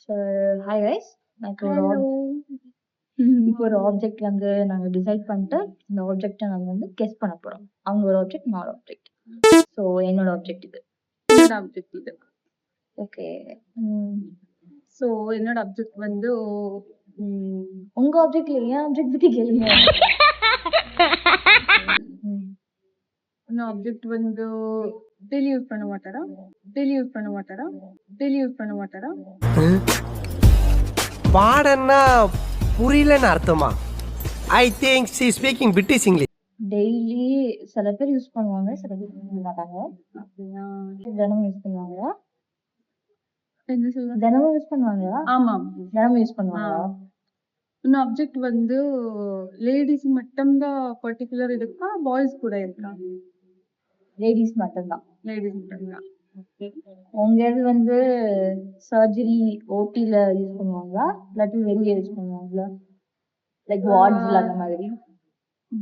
So hi guys. எனக்கு ஒரு hello. இப்போ ஒரு ஆப்ஜெக்ட் வந்து நாங்கள் டிசைட் பண்ணிட்டு இந்த ஆப்ஜெக்டை நாங்கள் வந்து கெஸ் பண்ண போகிறோம். அவங்க ஒரு ஆப்ஜெக்ட், நான் ஒரு ஆப்ஜெக்ட். ஸோ என்னோட ஆப்ஜெக்ட் இது. என்னோட ஆப்ஜெக்ட் இது. ஓகே. ஸோ என்னோட ஆப்ஜெக்ட் வந்து உங்க ஆப்ஜெக்ட் இல்லையா? ஆப்ஜெக்ட் பற்றி கேளுங்க. இன்னும் ஆப்ஜெக்ட் வந்து டெய்லி யூஸ் பண்ண மாட்டாரா? டெய்லி யூஸ் பண்ண மாட்டாரா? டெய்லி யூஸ் பண்ண மாட்டாரா? பாடன்னா புரியலன்னு அர்த்தமா? I think she speaking British English. Daily சில பேர் யூஸ் பண்ணுவாங்க, சில பேர் யூஸ் பண்ண மாட்டாங்க. அப்படின்னா தினமும் யூஸ் பண்ணுவாங்களா? என்ன சொல்ல? தினமும் யூஸ் பண்ணுவாங்களா? ஆமாம், தினமும் யூஸ் பண்ணுவாங்களா? இன்னும் ஆப்ஜெக்ட் வந்து லேடிஸ் மட்டும்தான் பர்டிகுலர் இருக்கா, பாய்ஸ் கூட இருக்கா? லேடிஸ் மட்டும்தான். லேடிஸ் மட்டும்தான். உங்க இது வந்து சர்ஜரி ஓடில யூஸ் பண்ணுவாங்களா, இல்லாட்டி வெளியே யூஸ் பண்ணுவாங்களா? லைக் வார்ட்ஸ்ல அந்த மாதிரி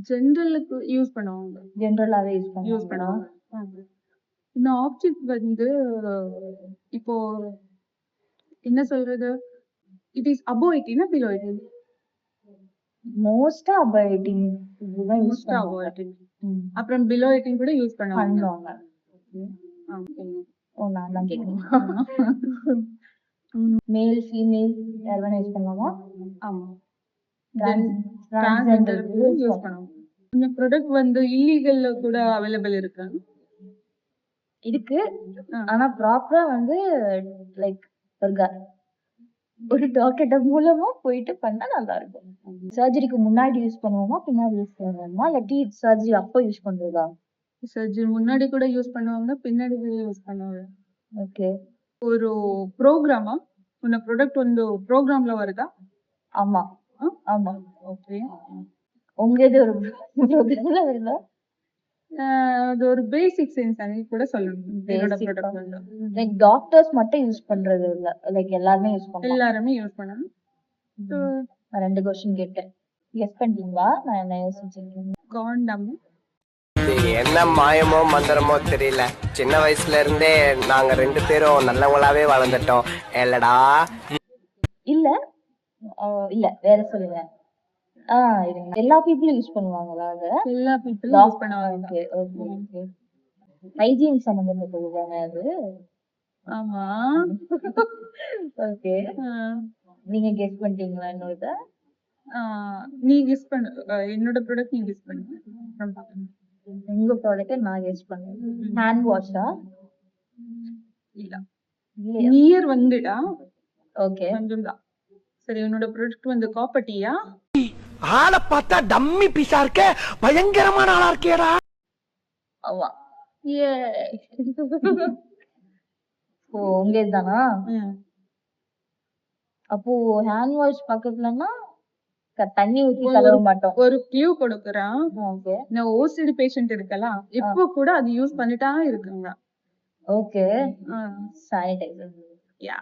ஜென்ரலுக்கு யூஸ் பண்ணுவாங்க. ஜென்ரலாவே யூஸ் யூஸ் பண்ணுவாங்க. பண்ணுவாங்க. இந்த ஆப்ஜெக்ட் வந்து இப்போ என்ன சொல்றது, இட் இஸ் above 18 பிலோ 18? மோஸ்டா above 18 இதுதான் யூஸ் மோஸ்டா above பண்ணுவாங்க. 18. அப்புறம் பிலோ 18 கூட யூஸ் பண்ணுவாங்க. பண்ணுவாங்க. ஓ, நான் தான் கேட்கணும். மேல் ஃபீமேல் யார் வேணா யூஸ் பண்ணுவாங்க. ஆமா, டிரான்ஸ்ஜெண்டர் யூஸ் பண்ணுவாங்க. இந்த ப்ராடக்ட் வந்து இல்லீகல்ல கூட அவைலபிள் இருக்கு. இருக்கு. ஆனா ப்ராப்பரா வந்து லைக் ஒரு டாக்டர்கிட்ட மூலமா போயிட்டு பண்ணா நல்லா இருக்கும். சர்ஜரிக்கு முன்னாடி யூஸ் பண்ணுவோமா, பின்னாடி யூஸ் பண்ணுவோமா, இல்லாட்டி சர்ஜரி அப்போ யூஸ் பண்றதா? சர்ஜரி முன்னாடி கூட யூஸ் பண்ணுவாங்க, பின்னாடி கூட யூஸ் பண்ணுவாங்க. ஓகே. ஒரு ப்ரோக்ராமா உன்ன ப்ராடக்ட் வந்து ப்ரோக்ராம்ல வருதா? ஆமா. ஆமா. ஓகே. உங்க இது ஒரு ப்ரோக்ராம்ல வருதா? அது ஒரு பேசிக் சென்ஸ் அனி கூட சொல்லணும். என்னோட Basic ப்ராடக்ட் வந்து லைக் டாக்டர்ஸ் மட்டும் யூஸ் பண்றது இல்ல, லைக் எல்லாருமே யூஸ் பண்ணலாம். எல்லாருமே யூஸ் பண்ணணும். நான் 2 क्वेश्चन கேட்டேன். கெஸ் பண்ணிட்டீங்களா? நான் என்ன யோசிச்சிருக்கேன்? காண்டம். இது என்ன மாயமோ மந்திரமோ தெரியல. சின்ன வயசுல இருந்தே நாங்க 2 பேரும் நல்லவங்களாவே வளர்ந்துட்டோம் இல்லடா. இல்ல இல்ல, வேற சொல்லுங்க. இருங்க. எல்லா பீப்புளும் யூஸ் பண்ணுவாங்களா அத? எல்லா பீப்புளும் யூஸ் பண்ணுவாங்க. Okay okay okay. ஹைஜீன் சம்பந்தப்பட்டது தானே அது? ஆமா. ஓகே. நீங்க கெஸ் பண்ணிட்டீங்களா என்னோட? நீ கெஸ் பண்ணு. என்னோட ப்ராடக்ட் நீ கெஸ் பண்ணு. அப்புறம் பார்க்கலாம். உங்க ப்ராடக்ட் நான் கெஸ் பண்ணேன். ஹேண்ட் வாஷா? இல்ல. இல்லையா? நியர் வந்துடா. ஓகே. கொஞ்சம் தான். சரி, உன்னோட ப்ராடக்ட் வந்து காப்பட்டியா? ஆளை பார்த்தா டம்மி பீஸா இருக்க, பயங்கரமான ஆளா இருக்கேடா. ஆமா. ஏ. ஓ, உங்க இதுதானா? அப்போ ஹேண்ட் வாஷ் பக்கத்துலன்னா தண்ணி ஊத்தி கழுவ மாட்டோம். ஒரு க்ளூ கொடுக்குறான். ஓகே. நான் ஓசிடி பேஷண்ட் இருக்கலாம், இப்போ கூட அது யூஸ் பண்ணிட்டா இருக்குங்க. Okay. Sanitizer. Yeah,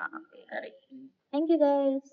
correct. Thank you guys.